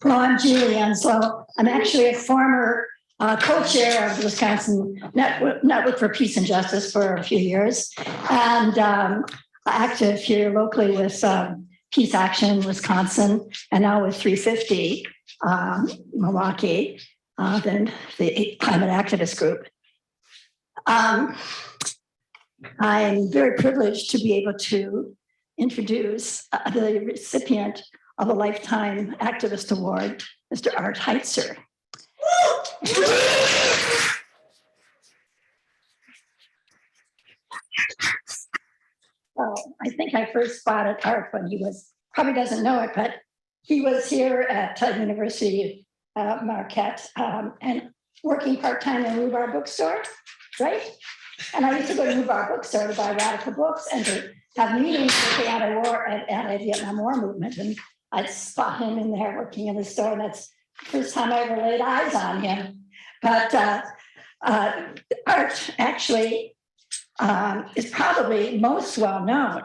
Well, I'm Julie Enslow. I'm actually a former co-chair of the Wisconsin Network for Peace and Justice for a few years, and active here locally with Peace Action Wisconsin, and now with 350 Milwaukee, then the climate activist group. I'm very privileged to be able to introduce the recipient of a Lifetime Activist Award, Mr. Art Heitzer. Oh, I think I first spotted Art when he was, probably doesn't know it, but he was here at University of Marquette and working part-time in Rhubarb Bookstore, right? And I used to go to Rhubarb Bookstore to buy radical books and to have meetings with the anti-Vietnam War movement. And I'd spot him in there working in the store, and that's the first time I ever laid eyes on him. But Art actually is probably most well known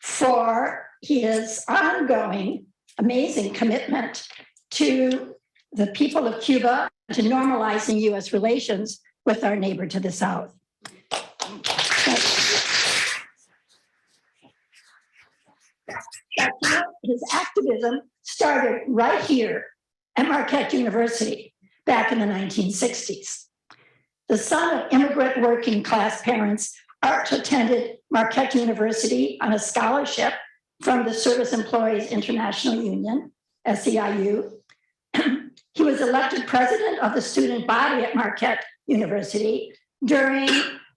for his ongoing, amazing commitment to the people of Cuba, to normalizing U.S. relations with our neighbor to the south. His activism started right here at Marquette University back in the 1960s. The son of immigrant working class parents, Art attended Marquette University on a scholarship from the Service Employees International Union, SEIU. He was elected president of the student body at Marquette University during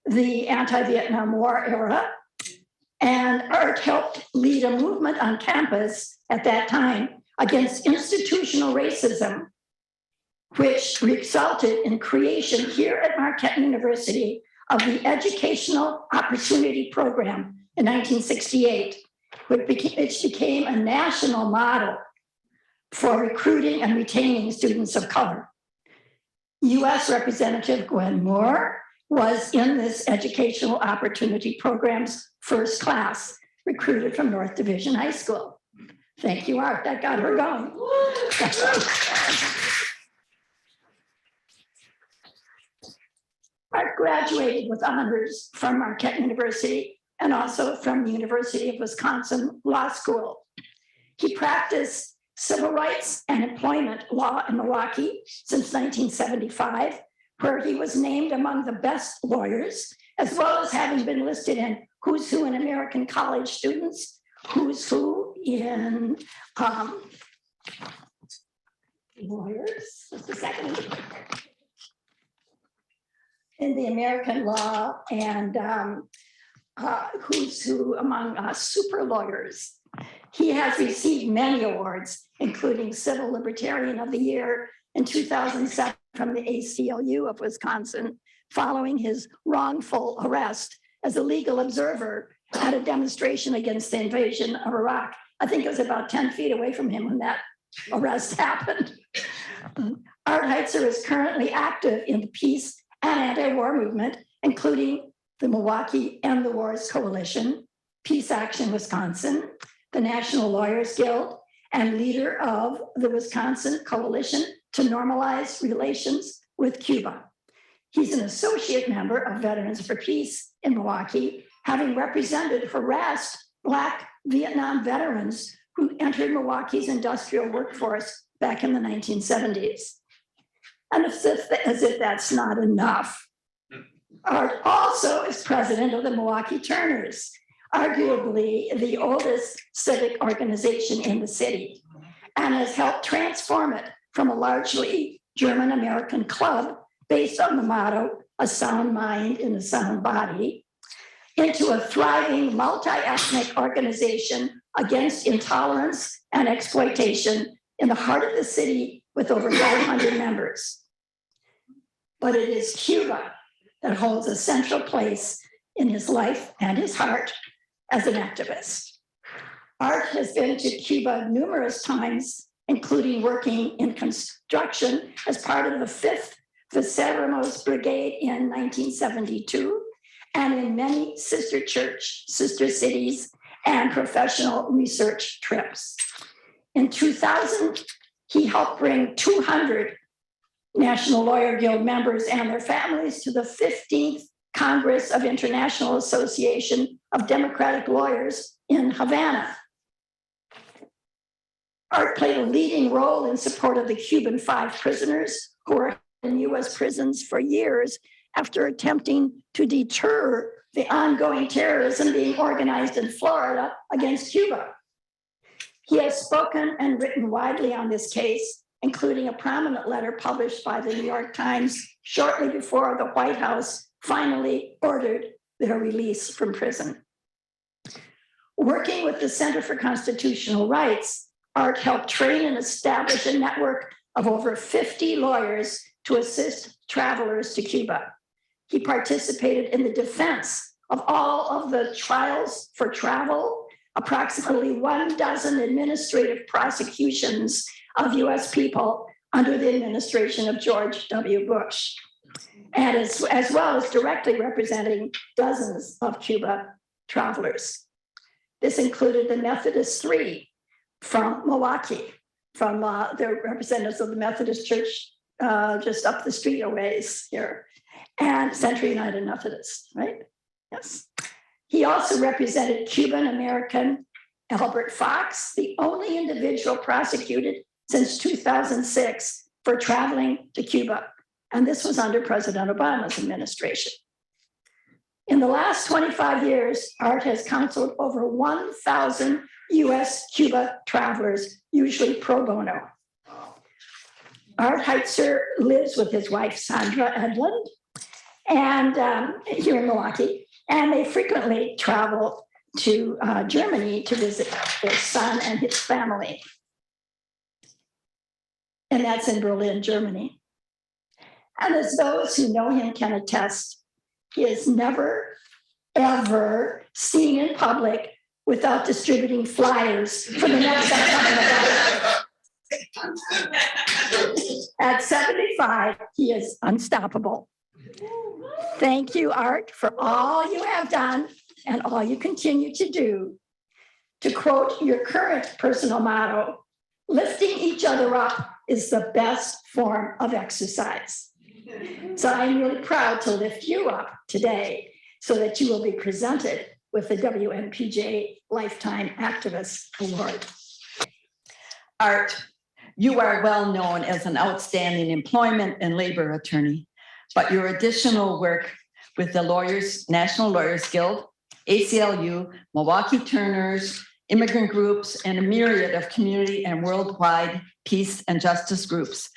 the anti-Vietnam War era. And Art helped lead a movement on campus at that time against institutional racism, which resulted in creation here at Marquette University of the Educational Opportunity Program in 1968, which became a national model for recruiting and retaining students of color. U.S. Representative Gwen Moore was in this Educational Opportunity Program's first class, recruited from North Division High School. Thank you, Art. That got her going. Art graduated with honors from Marquette University and also from the University of Wisconsin Law School. He practiced civil rights and employment law in Milwaukee since 1975, where he was named among the best lawyers, as well as having been listed in Who's Who in American College Students, Who's Who in lawyers, just a second, in the American law, and Who's Who among super lawyers. He has received many awards, including Civil Libertarian of the Year in 2007 from the ACLU of Wisconsin, following his wrongful arrest as a legal observer at a demonstration against the invasion of Iraq. I think it was about 10 feet away from him when that arrest happened. Art Heitzer is currently active in the peace and anti-war movement, including the Milwaukee End the Wars Coalition, Peace Action Wisconsin, the National Lawyers Guild, and leader of the Wisconsin Coalition to Normalize Relations with Cuba. He's an associate member of Veterans for Peace in Milwaukee, having represented harassed Black Vietnam veterans who entered Milwaukee's industrial workforce back in the 1970s. And as if that's not enough, Art also is president of the Milwaukee Turners, arguably the oldest civic organization in the city, and has helped transform it from a largely German-American club based on the motto, a sound mind in a sound body, into a thriving multi-ethnic organization against intolerance and exploitation in the heart of the city with over 500 members. But it is Cuba that holds a central place in his life and his heart as an activist. Art has been to Cuba numerous times, including working in construction as part of the 5th Vicero's Brigade in 1972, and in many sister cities, and professional research trips. In 2000, He helped bring 200 National Lawyer Guild members and their families to the 15th Congress of International Association of Democratic Lawyers in Havana. Art played a leading role in support of the Cuban 5 prisoners who were in US prisons for years after attempting to deter the ongoing terrorism being organized in Florida against Cuba. He has spoken and written widely on this case, including a prominent letter published by the New York Times shortly before the White House finally ordered their release from prison. Working with the Center for Constitutional Rights, Art helped train and establish a network of over 50 lawyers to assist travelers to Cuba. He participated in the defense of all of the trials for travel, approximately 12 administrative prosecutions of US people under the administration of George W. Bush, and as well as directly representing dozens of Cuba travelers. This included the Methodist Three from Milwaukee, from the representatives of the Methodist Church just up the street a ways here, and Central United Methodist, right? Yes. He also represented Cuban American Albert Fox, the only individual prosecuted since 2006 for traveling to Cuba. And this was under President Obama's administration. In the last 25 years, Art has counseled over 1,000 US Cuba travelers, usually pro bono. Art Heitzer lives with his wife, Sandra Edlund, and here in Milwaukee, and they frequently travel to Germany to visit their son and his family. And that's in Berlin, Germany. And as those who know him can attest, he is never, ever seen in public without distributing flyers for the next event. At 75, he is unstoppable. Thank you, Art, for all you have done and all you continue to do. To quote your current personal motto, lifting each other up is the best form of exercise. So I'm really proud to lift you up today so that you will be presented with the WNPJ Lifetime Activist Award. Art, you are well known as an outstanding employment and labor attorney, but your additional work with the National Lawyers Guild, ACLU, Milwaukee Turners, immigrant groups, and a myriad of community and worldwide peace and justice groups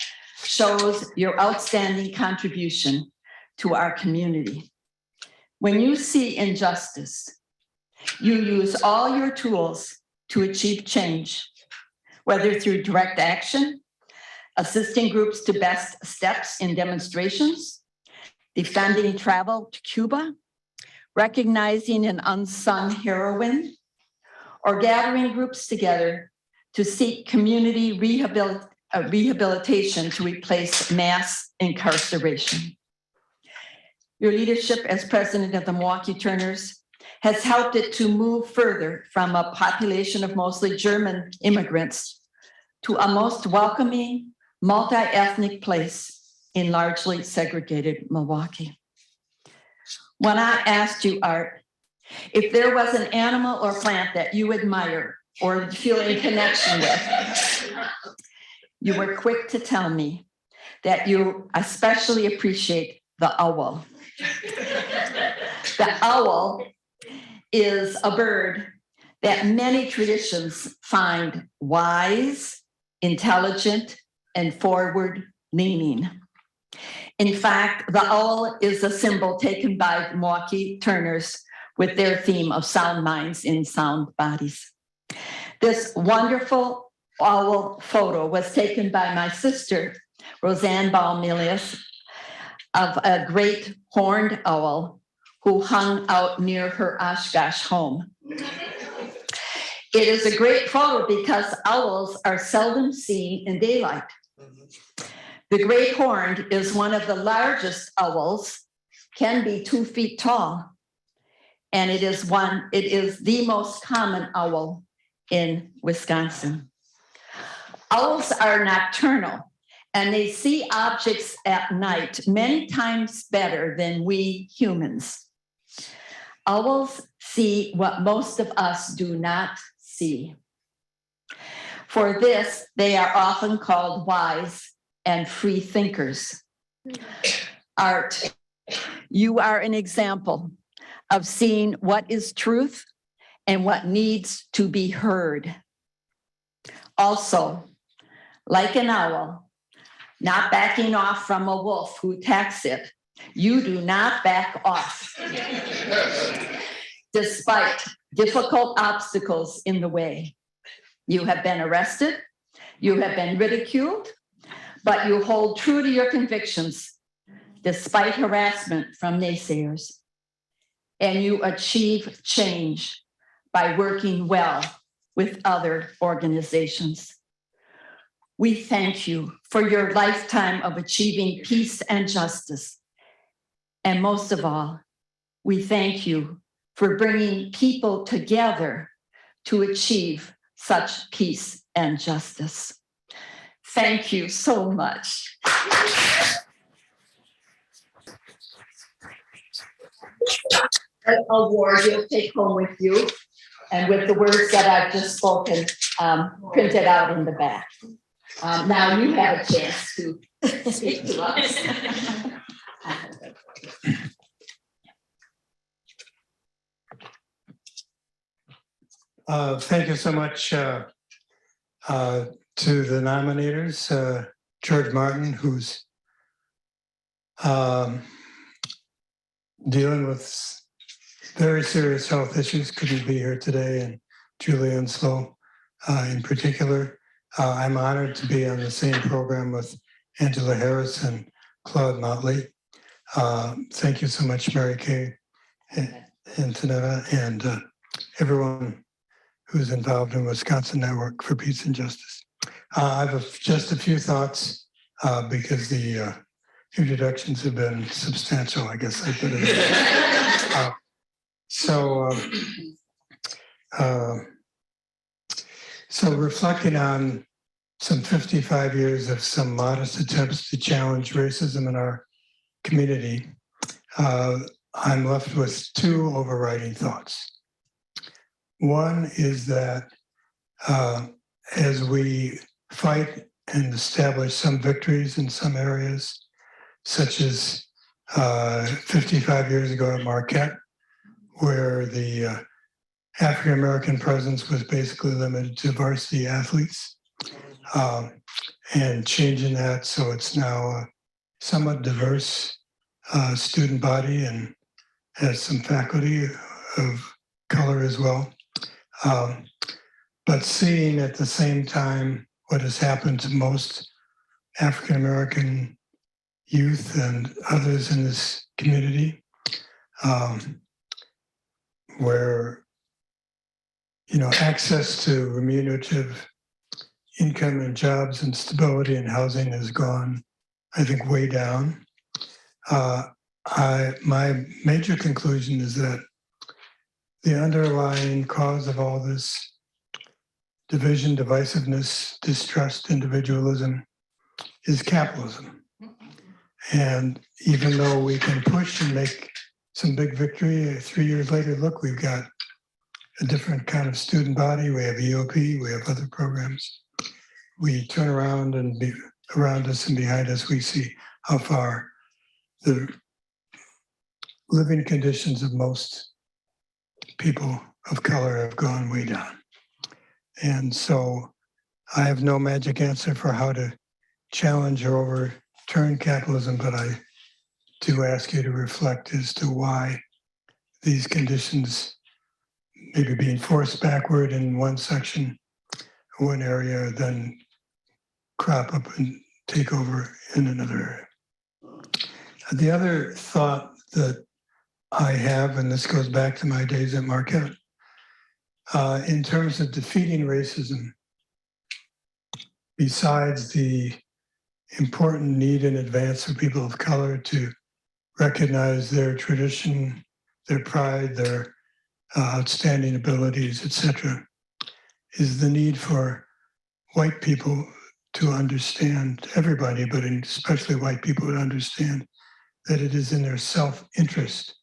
shows your outstanding contribution to our community. When you see injustice, you use all your tools to achieve change, whether through direct action, assisting groups to best steps in demonstrations, defending travel to Cuba, recognizing an unsung heroine, or gathering groups together to seek community rehabilitation to replace mass incarceration. Your leadership as president of the Milwaukee Turners has helped it to move further from a population of mostly German immigrants to a most welcoming, multi-ethnic place in largely segregated Milwaukee. When I asked you, Art, if there was an animal or plant that you admire or feel a connection with, you were quick to tell me that you especially appreciate the owl. The owl is a bird that many traditions find wise, intelligent, and forward-leaning. In fact, the owl is a symbol taken by Milwaukee Turners with their theme of sound minds in sound bodies. This wonderful owl photo was taken by my sister, Roseanne Baumilius, of a great horned owl who hung out near her Oshkosh home. It is a great photo because owls are seldom seen in daylight. The great horned is one of the largest owls, can be 2 feet tall, and it is the most common owl in Wisconsin. Owls are nocturnal, and they see objects at night many times better than we humans. Owls see what most of us do not see. For this, they are often called wise and free thinkers. Art, you are an example of seeing what is truth and what needs to be heard. Also, like an owl, not backing off from a wolf who attacks it, you do not back off, despite difficult obstacles in the way. You have been arrested, you have been ridiculed, but you hold true to your convictions, despite harassment from naysayers. And you achieve change by working well with other organizations. We thank you for your lifetime of achieving peace and justice. And most of all, we thank you for bringing people together to achieve such peace and justice. Thank you so much. An award you'll take home with you, and with the words that I've just spoken printed out in the back. Now you have a chance to speak to us. Thank you so much to the nominators, George Martin, who's dealing with very serious health issues, couldn't be here today, and Julianne Slow in particular. I'm honored to be on the same program with Angela Harris and Claude Motley. Thank you so much, Mary Kay and Tanetta, and everyone who's involved in Wisconsin Network for Peace and Justice. I have just a few thoughts because the introductions have been substantial, I guess I put it. So reflecting on some 55 years of some modest attempts to challenge racism in our community, I'm left with two overriding thoughts. One is that as we fight and establish some victories in some areas, such as 55 years ago at Marquette, where the African-American presence was basically limited to varsity athletes, and changing that so it's now a somewhat diverse student body and has some faculty of color as well. But seeing at the same time what has happened to most African-American youth and others in this community, where access to remunerative income and jobs and stability and housing has gone, I think, way down. My major conclusion is that the underlying cause of all this division, divisiveness, distrust, individualism is capitalism. And even though we can push and make some big victory, 3 years later, look, we've got a different kind of student body. We have EOP, we have other programs. We turn around and around us and behind us, we see how far the living conditions of most people of color have gone way down. And so I have no magic answer for how to challenge or overturn capitalism, but I do ask you to reflect as to why these conditions maybe being forced backward in one section, one area, then crop up and take over in another area. The other thought that I have, and this goes back to my days at Marquette, in terms of defeating racism, besides the important need in advance for people of color to recognize their tradition, their pride, their outstanding abilities, etc., is the need for white people to understand everybody, but especially white people to understand that it is in their self-interest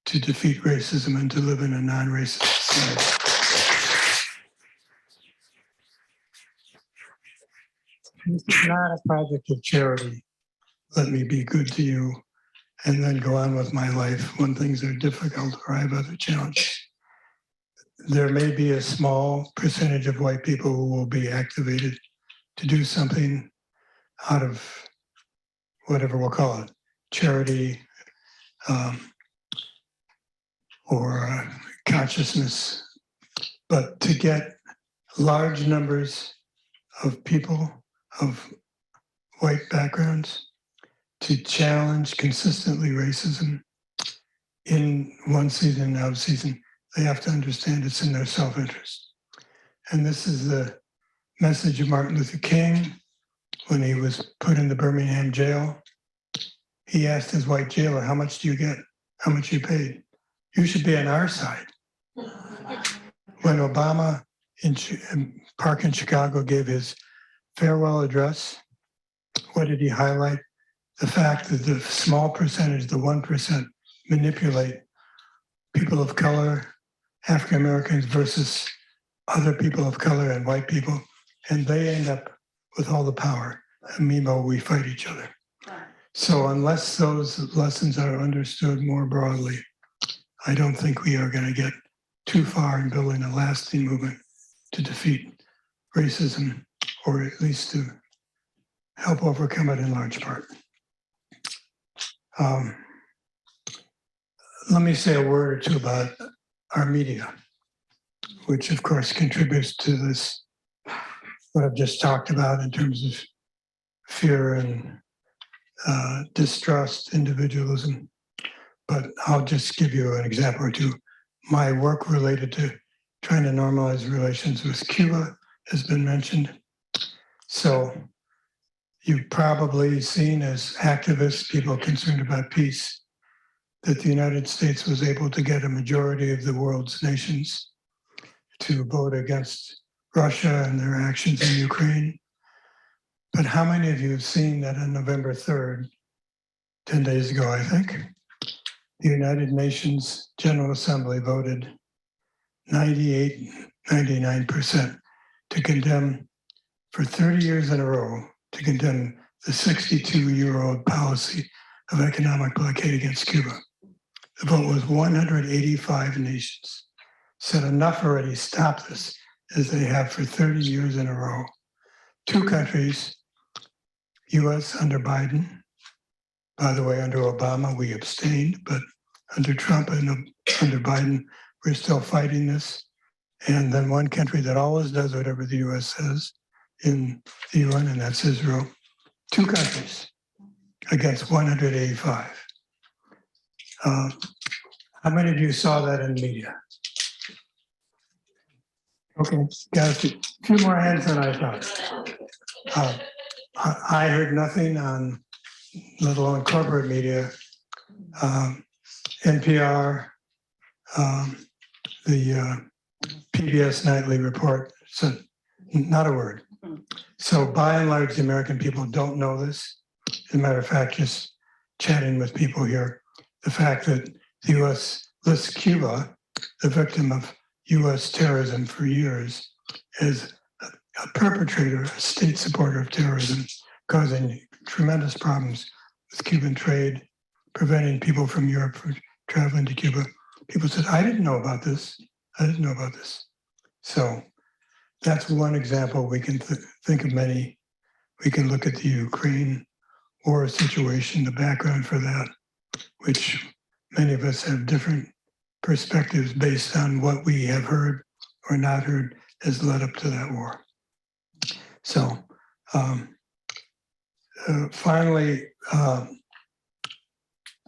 to defeat racism and to live in a non-racist society. This is not a project of charity. Let me be good to you and then go on with my life when things are difficult or I have other challenges. There may be a small percentage of white people who will be activated to do something out of whatever we'll call it, charity or consciousness. But to get large numbers of people of white backgrounds to challenge consistently racism in one season and out of season, they have to understand it's in their self-interest. And this is the message of Martin Luther King when he was put in the Birmingham jail. He asked his white jailer, how much do you get? How much you paid? You should be on our side. When Obama in Park in Chicago gave his farewell address, what did he highlight? The fact that the small percentage, the 1%, manipulate people of color, African Americans versus other people of color and white people, and they end up with all the power. And meanwhile, we fight each other. So unless those lessons are understood more broadly, I don't think we are going to get too far in building a lasting movement to defeat racism, or at least to help overcome it in large part. Let me say a word or two about our media, which of course contributes to this, what I've just talked about in terms of fear and distrust, individualism. But I'll just give you an example or two. My work related to trying to normalize relations with Cuba has been mentioned. So you've probably seen as activists, people concerned about peace, that the United States was able to get a majority of the world's nations to vote against Russia and their actions in Ukraine. But how many of you have seen that on November 3rd, 10 days ago, I think, the United Nations General Assembly voted 98, 99% to condemn, for 30 years in a row, to condemn the 62-year-old policy of economic blockade against Cuba. The vote was 185 nations. Said enough already, stop this, as they have for 30 years in a row. Two countries, US under Biden. By the way, under Obama, we abstained, but under Trump and under Biden, we're still fighting this. And then one country that always does whatever the US says in the UN, and that's Israel. Two countries against 185. How many of you saw that in the media? Okay, got a few more hands than I thought. I heard nothing on, let alone corporate media, NPR, the PBS Nightly Report, so not a word. So by and large, the American people don't know this. As a matter of fact, just chatting with people here, the fact that the US lists Cuba, the victim of US terrorism for years, as a perpetrator, a state supporter of terrorism, causing tremendous problems with Cuban trade, preventing people from Europe from traveling to Cuba. People said, I didn't know about this. I didn't know about this. So that's one example. We can think of many. We can look at the Ukraine war situation, the background for that, which many of us have different perspectives based on what we have heard or not heard has led up to that war. So finally, I'm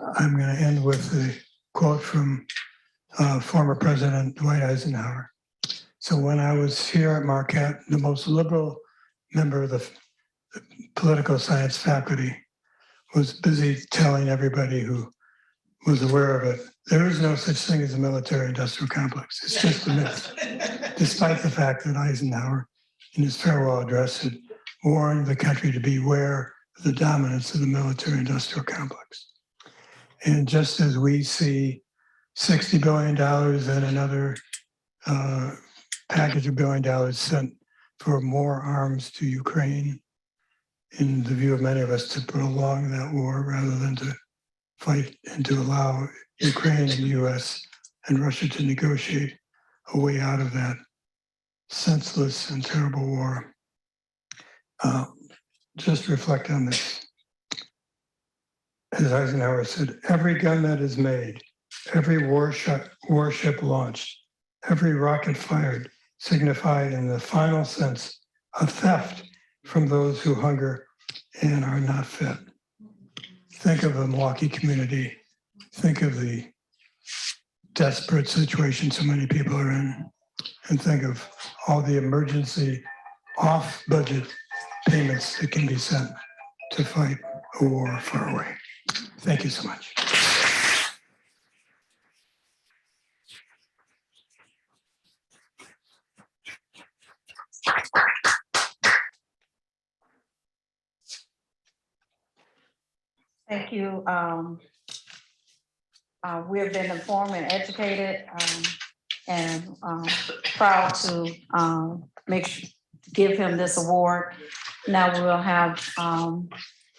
going to end with a quote from former President Dwight Eisenhower. So when I was here at Marquette, the most liberal member of the political science faculty was busy telling everybody who was aware of it, there is no such thing as a military-industrial complex. It's just a myth, despite the fact that Eisenhower, in his farewell address, said warned the country to beware of the dominance of the military-industrial complex. And just as we see $60 billion and another package of $1 billion sent for more arms to Ukraine, in the view of many of us, to prolong that war rather than to fight and to allow Ukraine and the US and Russia to negotiate a way out of that senseless and terrible war. Just reflect on this. As Eisenhower said, every gun that is made, every warship launched, every rocket fired signified in the final sense a theft from those who hunger and are not fed. Think of the Milwaukee community. Think of the desperate situation so many people are in. And think of all the emergency off-budget payments that can be sent to fight a war far away. Thank you so much. Thank you. We have been informed and educated and proud to give him this award. Now we will have